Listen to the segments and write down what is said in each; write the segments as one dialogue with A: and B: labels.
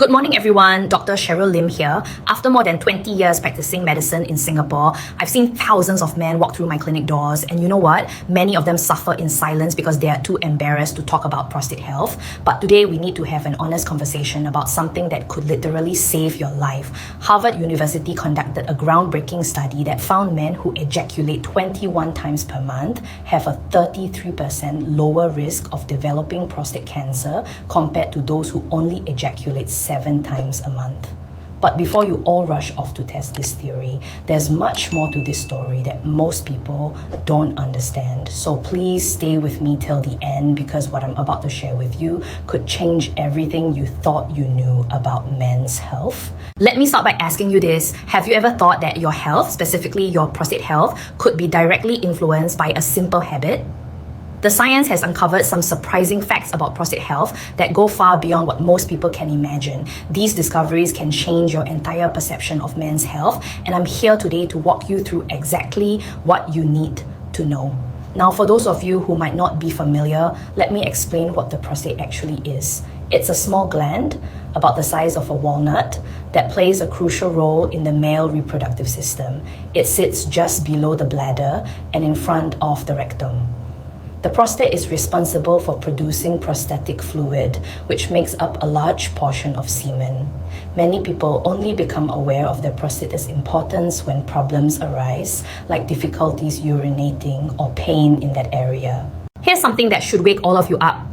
A: Good morning, everyone. Dr. Cheryl Lim here. After more than 20 years practicing medicine in Singapore, I've seen thousands of men walk through my clinic doors, and you know what? Many of them suffer in silence because they are too embarrassed to talk about prostate health. But today, we need to have an honest conversation about something that could literally save your life. Harvard University conducted a groundbreaking study that found men who ejaculate 21 times per month have a 33% lower risk of developing prostate cancer compared to those who only ejaculate 7 times a month. But before you all rush off to test this theory, there's much more to this story that most people don't understand. So please stay with me till the end, because what I'm about to share with you could change everything you thought you knew about men's health. Let me start by asking you this. Have you ever thought that your health, specifically your prostate health, could be directly influenced by a simple habit? The science has uncovered some surprising facts about prostate health that go far beyond what most people can imagine. These discoveries can change your entire perception of men's health, and I'm here today to walk you through exactly what you need to know. Now, for those of you who might not be familiar, let me explain what the prostate actually is. It's a small gland, about the size of a walnut, that plays a crucial role in the male reproductive system. It sits just below the bladder and in front of the rectum. The prostate is responsible for producing prostatic fluid, which makes up a large portion of semen. Many people only become aware of their prostate's importance when problems arise, like difficulties urinating or pain in that area. Here's something that should wake all of you up.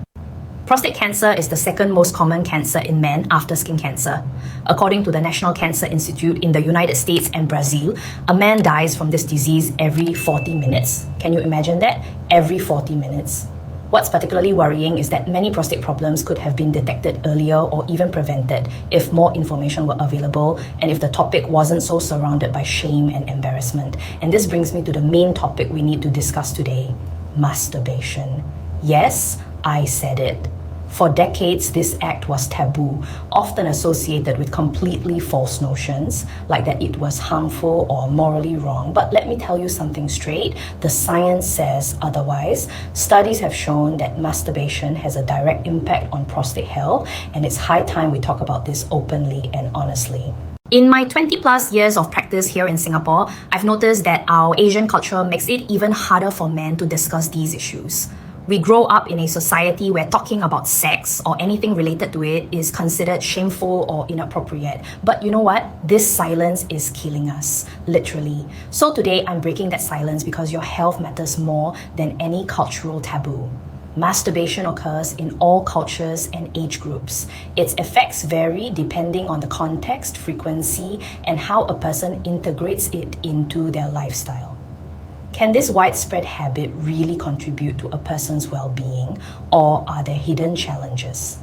A: Prostate cancer is the second most common cancer in men after skin cancer. According to the National Cancer Institute in the United States and Brazil, a man dies from this disease every 40 minutes. Can you imagine that? Every 40 minutes. What's particularly worrying is that many prostate problems could have been detected earlier or even prevented if more information were available and if the topic wasn't so surrounded by shame and embarrassment. And this brings me to the main topic we need to discuss today: masturbation. Yes, I said it. For decades, this act was taboo, often associated with completely false notions, like that it was harmful or morally wrong. But let me tell you something straight, the science says otherwise. Studies have shown that masturbation has a direct impact on prostate health, and it's high time we talk about this openly and honestly. In my 20 plus years of practice here in Singapore, I've noticed that our Asian culture makes it even harder for men to discuss these issues. We grow up in a society where talking about sex or anything related to it is considered shameful or inappropriate. But you know what? This silence is killing us, literally. So today, I'm breaking that silence because your health matters more than any cultural taboo. Masturbation occurs in all cultures and age groups. Its effects vary depending on the context, frequency, and how a person integrates it into their lifestyle. Can this widespread habit really contribute to a person's well-being, or are there hidden challenges?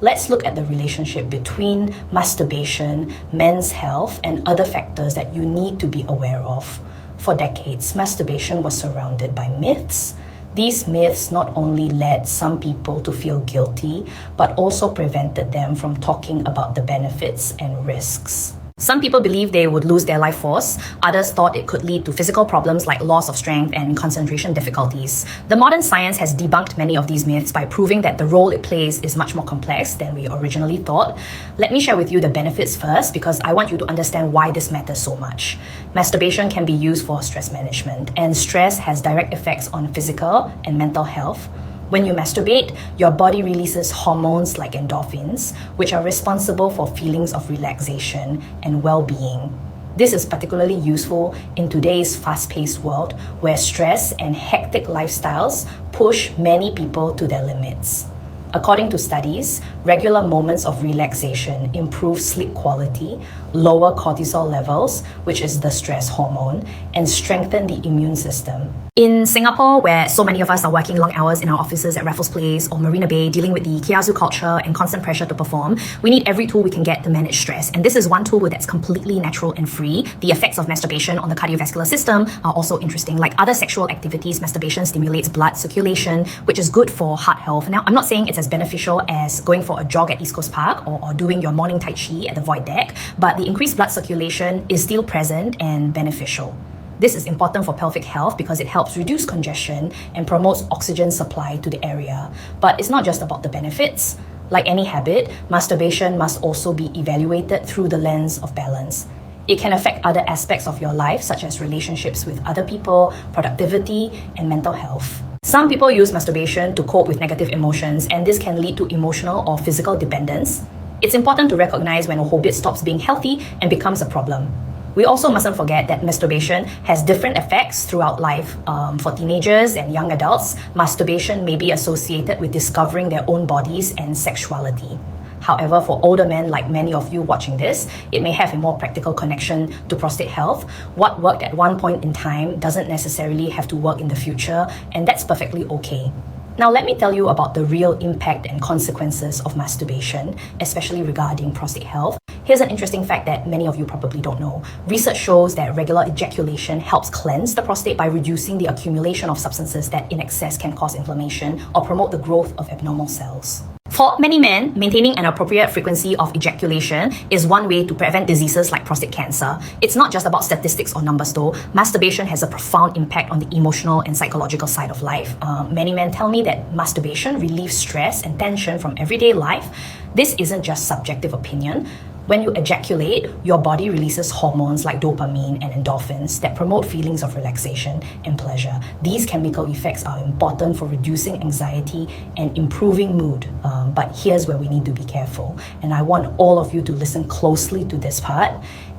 A: Let's look at the relationship between masturbation, men's health, and other factors that you need to be aware of. For decades, masturbation was surrounded by myths. These myths not only led some people to feel guilty, but also prevented them from talking about the benefits and risks. Some people believed they would lose their life force. Others thought it could lead to physical problems like loss of strength and concentration difficulties. The modern science has debunked many of these myths by proving that the role it plays is much more complex than we originally thought. Let me share with you the benefits first, because I want you to understand why this matters so much. Masturbation can be used for stress management, and stress has direct effects on physical and mental health. When you masturbate, your body releases hormones like endorphins, which are responsible for feelings of relaxation and well-being. This is particularly useful in today's fast-paced world, where stress and hectic lifestyles push many people to their limits. According to studies, regular moments of relaxation improve sleep quality, lower cortisol levels, which is the stress hormone, and strengthen the immune system. In Singapore, where so many of us are working long hours in our offices at Raffles Place or Marina Bay, dealing with the kiasu culture and constant pressure to perform, we need every tool we can get to manage stress. And this is one tool that's completely natural and free. The effects of masturbation on the cardiovascular system are also interesting. Like other sexual activities, masturbation stimulates blood circulation, which is good for heart health. Now, I'm not saying it's as beneficial as going for a jog at East Coast Park or doing your morning Tai Chi at the void deck, but the increased blood circulation is still present and beneficial. This is important for pelvic health because it helps reduce congestion and promotes oxygen supply to the area. But it's not just about the benefits. Like any habit, masturbation must also be evaluated through the lens of balance. It can affect other aspects of your life, such as relationships with other people, productivity, and mental health. Some people use masturbation to cope with negative emotions, and this can lead to emotional or physical dependence. It's important to recognize when a habit stops being healthy and becomes a problem. We also mustn't forget that masturbation has different effects throughout life. For teenagers and young adults, masturbation may be associated with discovering their own bodies and sexuality. However, for older men like many of you watching this, it may have a more practical connection to prostate health. What worked at one point in time doesn't necessarily have to work in the future, and that's perfectly okay. Now let me tell you about the real impact and consequences of masturbation, especially regarding prostate health. Here's an interesting fact that many of you probably don't know. Research shows that regular ejaculation helps cleanse the prostate by reducing the accumulation of substances that in excess can cause inflammation or promote the growth of abnormal cells. For many men, maintaining an appropriate frequency of ejaculation is one way to prevent diseases like prostate cancer. It's not just about statistics or numbers though. Masturbation has a profound impact on the emotional and psychological side of life. Many men tell me that masturbation relieves stress and tension from everyday life. This isn't just subjective opinion. When you ejaculate, your body releases hormones like dopamine and endorphins that promote feelings of relaxation and pleasure. These chemical effects are important for reducing anxiety and improving mood. But here's where we need to be careful. And I want all of you to listen closely to this part.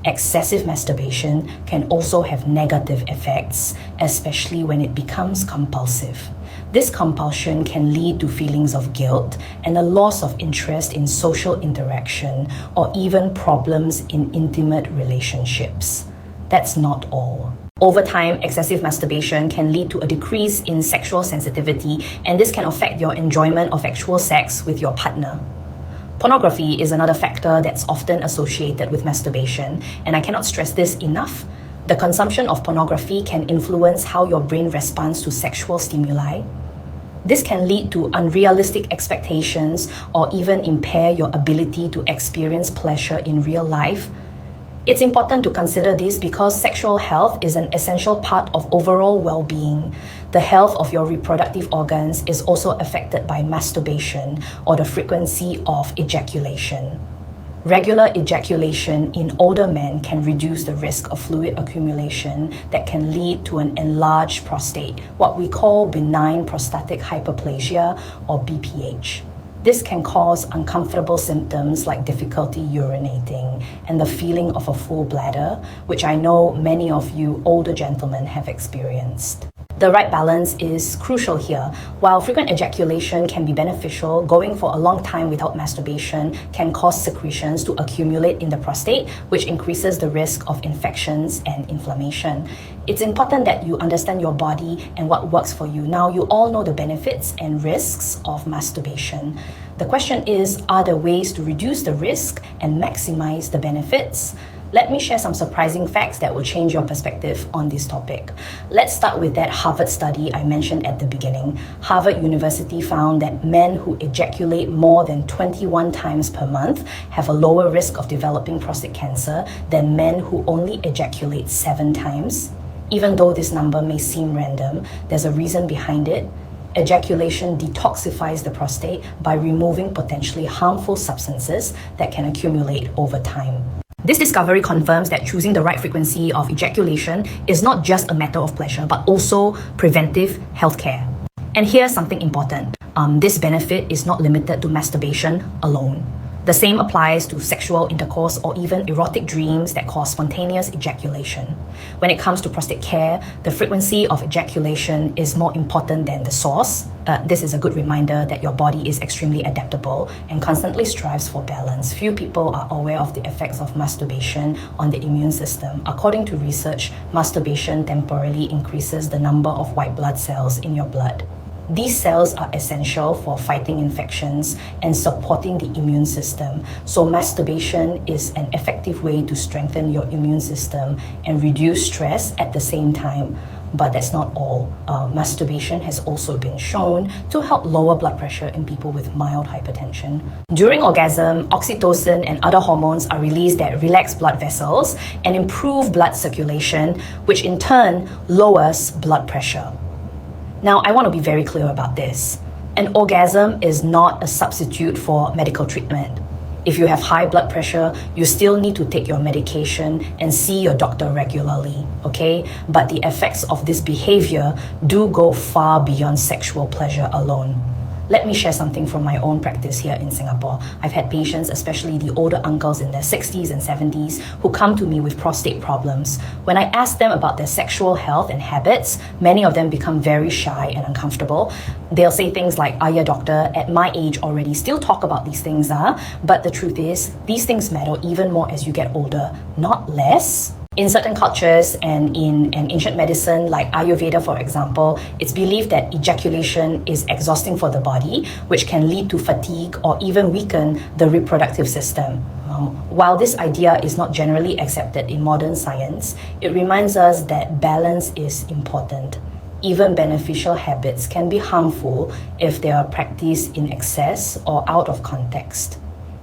A: Excessive masturbation can also have negative effects, especially when it becomes compulsive. This compulsion can lead to feelings of guilt and a loss of interest in social interaction or even problems in intimate relationships. That's not all. Over time, excessive masturbation can lead to a decrease in sexual sensitivity, and this can affect your enjoyment of actual sex with your partner. Pornography is another factor that's often associated with masturbation, and I cannot stress this enough. The consumption of pornography can influence how your brain responds to sexual stimuli. This can lead to unrealistic expectations or even impair your ability to experience pleasure in real life. It's important to consider this because sexual health is an essential part of overall well-being. The health of your reproductive organs is also affected by masturbation or the frequency of ejaculation. Regular ejaculation in older men can reduce the risk of fluid accumulation that can lead to an enlarged prostate, what we call benign prostatic hyperplasia or BPH. This can cause uncomfortable symptoms like difficulty urinating and the feeling of a full bladder, which I know many of you older gentlemen have experienced. The right balance is crucial here. While frequent ejaculation can be beneficial, going for a long time without masturbation can cause secretions to accumulate in the prostate, which increases the risk of infections and inflammation. It's important that you understand your body and what works for you. Now, you all know the benefits and risks of masturbation. The question is, are there ways to reduce the risk and maximize the benefits? Let me share some surprising facts that will change your perspective on this topic. Let's start with that Harvard study I mentioned at the beginning. Harvard University found that men who ejaculate more than 21 times per month have a lower risk of developing prostate cancer than men who only ejaculate 7 times. Even though this number may seem random, there's a reason behind it. Ejaculation detoxifies the prostate by removing potentially harmful substances that can accumulate over time. This discovery confirms that choosing the right frequency of ejaculation is not just a matter of pleasure, but also preventive healthcare. And here's something important. This benefit is not limited to masturbation alone. The same applies to sexual intercourse or even erotic dreams that cause spontaneous ejaculation. When it comes to prostate care, the frequency of ejaculation is more important than the source. This is a good reminder that your body is extremely adaptable and constantly strives for balance. Few people are aware of the effects of masturbation on the immune system. According to research, masturbation temporarily increases the number of white blood cells in your blood. These cells are essential for fighting infections and supporting the immune system. So masturbation is an effective way to strengthen your immune system and reduce stress at the same time. But that's not all. Masturbation has also been shown to help lower blood pressure in people with mild hypertension. During orgasm, oxytocin and other hormones are released that relax blood vessels and improve blood circulation, which in turn lowers blood pressure. Now, I want to be very clear about this. An orgasm is not a substitute for medical treatment. If you have high blood pressure, you still need to take your medication and see your doctor regularly, okay? But the effects of this behavior do go far beyond sexual pleasure alone. Let me share something from my own practice here in Singapore. I've had patients, especially the older uncles in their 60s and 70s, who come to me with prostate problems. When I ask them about their sexual health and habits, many of them become very shy and uncomfortable. They'll say things like, "Ah, yeah, doctor, at my age already still talk about these things, But the truth is, these things matter even more as you get older, not less." In certain cultures and in an ancient medicine like Ayurveda, for example, it's believed that ejaculation is exhausting for the body, which can lead to fatigue or even weaken the reproductive system. While this idea is not generally accepted in modern science, it reminds us that balance is important. Even beneficial habits can be harmful if they are practiced in excess or out of context.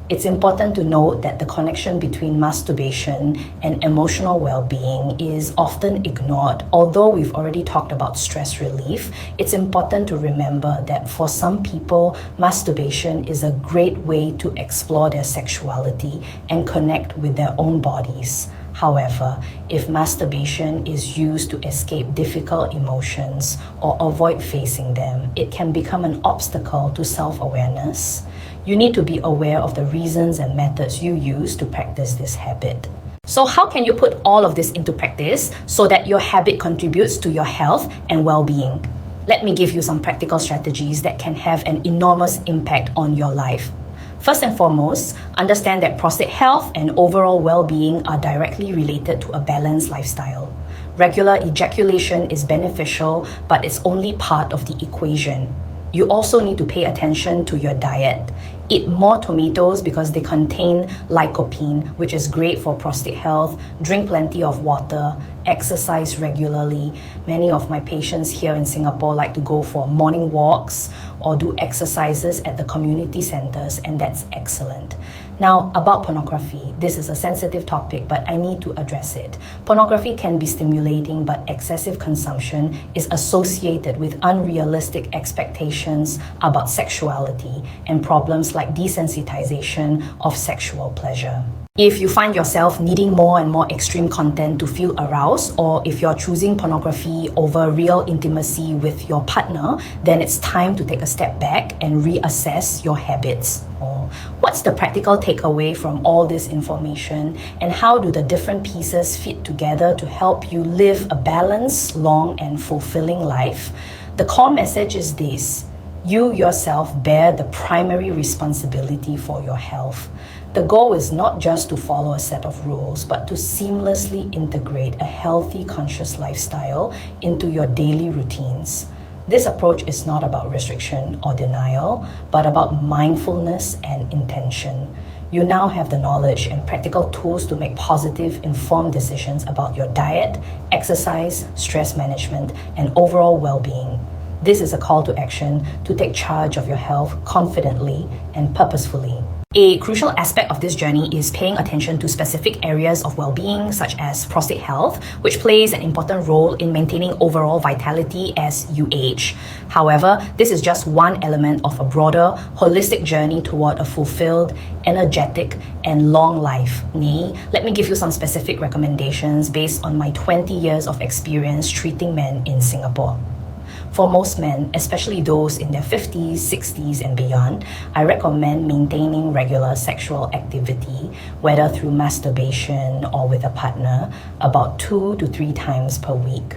A: It's important to note that the connection between masturbation and emotional well-being is often ignored. Although we've already talked about stress relief, it's important to remember that for some people, masturbation is a great way to explore their sexuality and connect with their own bodies. However, if masturbation is used to escape difficult emotions or avoid facing them, it can become an obstacle to self-awareness. You need to be aware of the reasons and methods you use to practice this habit. So how can you put all of this into practice so that your habit contributes to your health and well-being? Let me give you some practical strategies that can have an enormous impact on your life. First and foremost, understand that prostate health and overall well-being are directly related to a balanced lifestyle. Regular ejaculation is beneficial, but it's only part of the equation. You also need to pay attention to your diet. Eat more tomatoes because they contain lycopene, which is great for prostate health. Drink plenty of water. Exercise regularly. Many of my patients here in Singapore like to go for morning walks or do exercises at the community centers, and that's excellent. Now, about pornography. This is a sensitive topic, but I need to address it. Pornography can be stimulating, but excessive consumption is associated with unrealistic expectations about sexuality and problems like desensitization of sexual pleasure. If you find yourself needing more and more extreme content to feel aroused, or if you're choosing pornography over real intimacy with your partner, then it's time to take a step back and reassess your habits. What's the practical takeaway from all this information, and how do the different pieces fit together to help you live a balanced, long, and fulfilling life? The core message is this: you yourself bear the primary responsibility for your health. The goal is not just to follow a set of rules, but to seamlessly integrate a healthy, conscious lifestyle into your daily routines. This approach is not about restriction or denial, but about mindfulness and intention. You now have the knowledge and practical tools to make positive, informed decisions about your diet, exercise, stress management, and overall well-being. This is a call to action to take charge of your health confidently and purposefully. A crucial aspect of this journey is paying attention to specific areas of well-being, such as prostate health, which plays an important role in maintaining overall vitality as you age. However, this is just one element of a broader, holistic journey toward a fulfilled, energetic, and long life. Let me give you some specific recommendations based on my 20 years of experience treating men in Singapore. For most men, especially those in their 50s, 60s, and beyond, I recommend maintaining regular sexual activity, whether through masturbation or with a partner, about 2 to 3 times per week.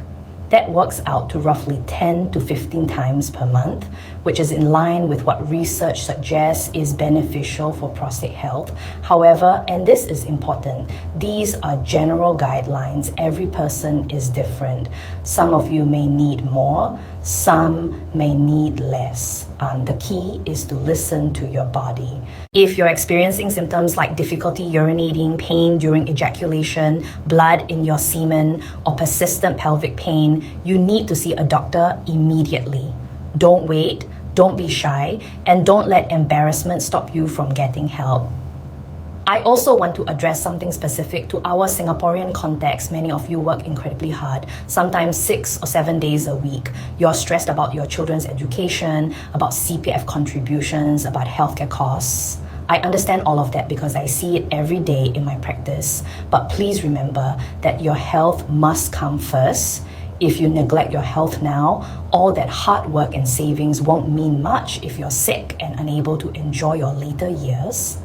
A: That works out to roughly 10 to 15 times per month, which is in line with what research suggests is beneficial for prostate health. However, and this is important, these are general guidelines. Every person is different. Some of you may need more, some may need less. The key is to listen to your body. If you're experiencing symptoms like difficulty urinating, pain during ejaculation, blood in your semen, or persistent pelvic pain, you need to see a doctor immediately. Don't wait, don't be shy, and don't let embarrassment stop you from getting help. I also want to address something specific to our Singaporean context. Many of you work incredibly hard, sometimes 6 or 7 days a week. You're stressed about your children's education, about CPF contributions, about healthcare costs. I understand all of that because I see it every day in my practice. But please remember that your health must come first. If you neglect your health now, all that hard work and savings won't mean much if you're sick and unable to enjoy your later years.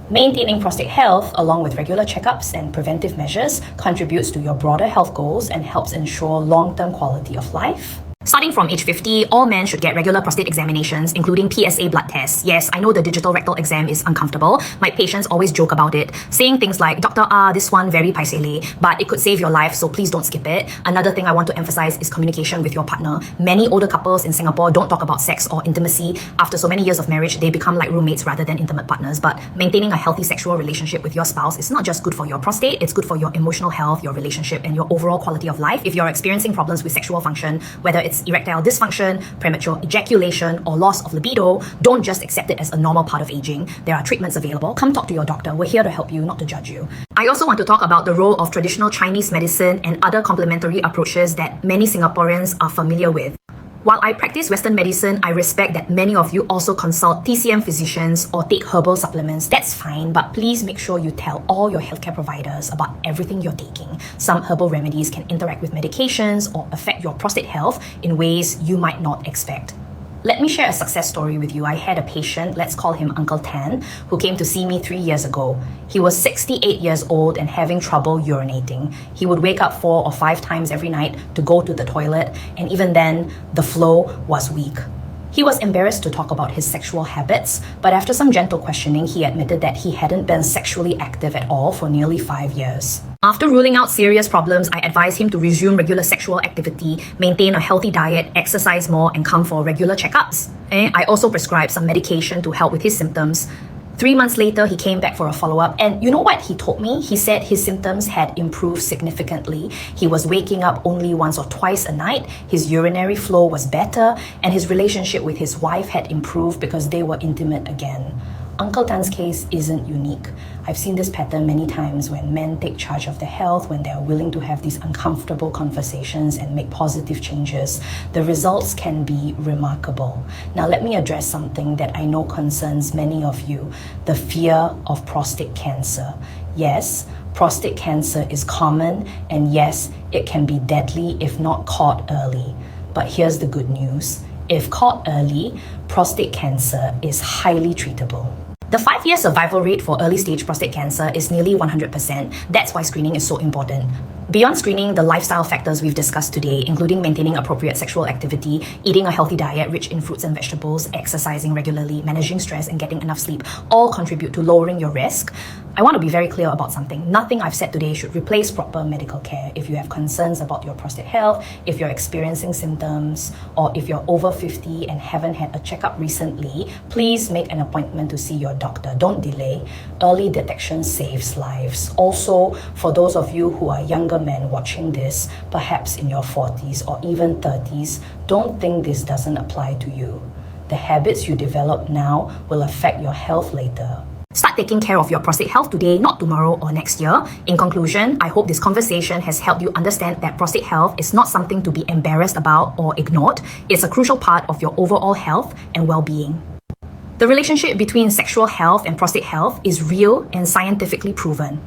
A: Maintaining prostate health, along with regular checkups and preventive measures, contributes to your broader health goals and helps ensure long-term quality of life. Starting from age 50, all men should get regular prostate examinations, including PSA blood tests. Yes, I know the digital rectal exam is uncomfortable. My patients always joke about it, saying things like, Doctor, this one very paisele, but it could save your life, so please don't skip it. Another thing I want to emphasize is communication with your partner. Many older couples in Singapore don't talk about sex or intimacy. After so many years of marriage, they become like roommates rather than intimate partners. But maintaining a healthy sexual relationship with your spouse is not just good for your prostate, it's good for your emotional health, your relationship, and your overall quality of life. If you're experiencing problems with sexual function, whether it's erectile dysfunction, premature ejaculation, or loss of libido, don't just accept it as a normal part of aging. There are treatments available. Come talk to your doctor. We're here to help you, not to judge you. I also want to talk about the role of traditional Chinese medicine and other complementary approaches that many Singaporeans are familiar with. While I practice Western medicine, I respect that many of you also consult TCM physicians or take herbal supplements. That's fine, but please make sure you tell all your healthcare providers about everything you're taking. Some herbal remedies can interact with medications or affect your prostate health in ways you might not expect. Let me share a success story with you. I had a patient, let's call him Uncle Tan, who came to see me 3 years ago. He was 68 years old and having trouble urinating. He would wake up 4 or 5 times every night to go to the toilet, and even then, the flow was weak. He was embarrassed to talk about his sexual habits, but after some gentle questioning, he admitted that he hadn't been sexually active at all for nearly 5 years. After ruling out serious problems, I advised him to resume regular sexual activity, maintain a healthy diet, exercise more, and come for regular checkups. I also prescribed some medication to help with his symptoms. 3 months later, he came back for a follow-up, and you know what he told me? He said his symptoms had improved significantly. He was waking up only once or twice a night, his urinary flow was better, and his relationship with his wife had improved because they were intimate again. Uncle Tan's case isn't unique. I've seen this pattern many times when men take charge of their health, when they're willing to have these uncomfortable conversations and make positive changes. The results can be remarkable. Now let me address something that I know concerns many of you, the fear of prostate cancer. Yes, prostate cancer is common, and yes, it can be deadly if not caught early. But here's the good news. If caught early, prostate cancer is highly treatable. The 5-year survival rate for early-stage prostate cancer is nearly 100%. That's why screening is so important. Beyond screening, the lifestyle factors we've discussed today, including maintaining appropriate sexual activity, eating a healthy diet rich in fruits and vegetables, exercising regularly, managing stress, and getting enough sleep, all contribute to lowering your risk. I want to be very clear about something. Nothing I've said today should replace proper medical care. If you have concerns about your prostate health, if you're experiencing symptoms, or if you're over 50 and haven't had a checkup recently, please make an appointment to see your doctor. Don't delay. Early detection saves lives. Also, for those of you who are younger men watching this, perhaps in your 40s or even 30s, don't think this doesn't apply to you. The habits you develop now will affect your health later. Start taking care of your prostate health today, not tomorrow or next year. In conclusion, I hope this conversation has helped you understand that prostate health is not something to be embarrassed about or ignored. It's a crucial part of your overall health and well-being. The relationship between sexual health and prostate health is real and scientifically proven.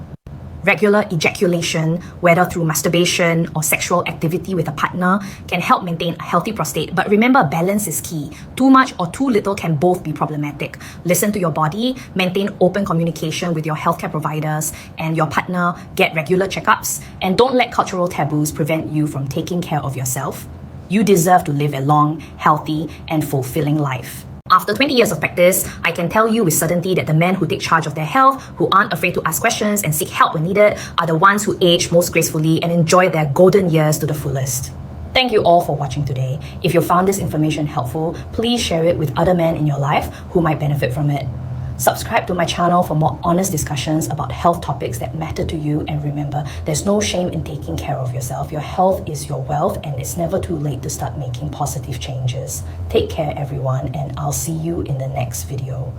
A: Regular ejaculation, whether through masturbation or sexual activity with a partner, can help maintain a healthy prostate. But remember, balance is key. Too much or too little can both be problematic. Listen to your body, maintain open communication with your healthcare providers and your partner, get regular checkups, and don't let cultural taboos prevent you from taking care of yourself. You deserve to live a long, healthy, and fulfilling life. After 20 years of practice, I can tell you with certainty that the men who take charge of their health, who aren't afraid to ask questions and seek help when needed, are the ones who age most gracefully and enjoy their golden years to the fullest. Thank you all for watching today. If you found this information helpful, please share it with other men in your life who might benefit from it. Subscribe to my channel for more honest discussions about health topics that matter to you, and remember, there's no shame in taking care of yourself. Your health is your wealth, and it's never too late to start making positive changes. Take care, everyone, and I'll see you in the next video.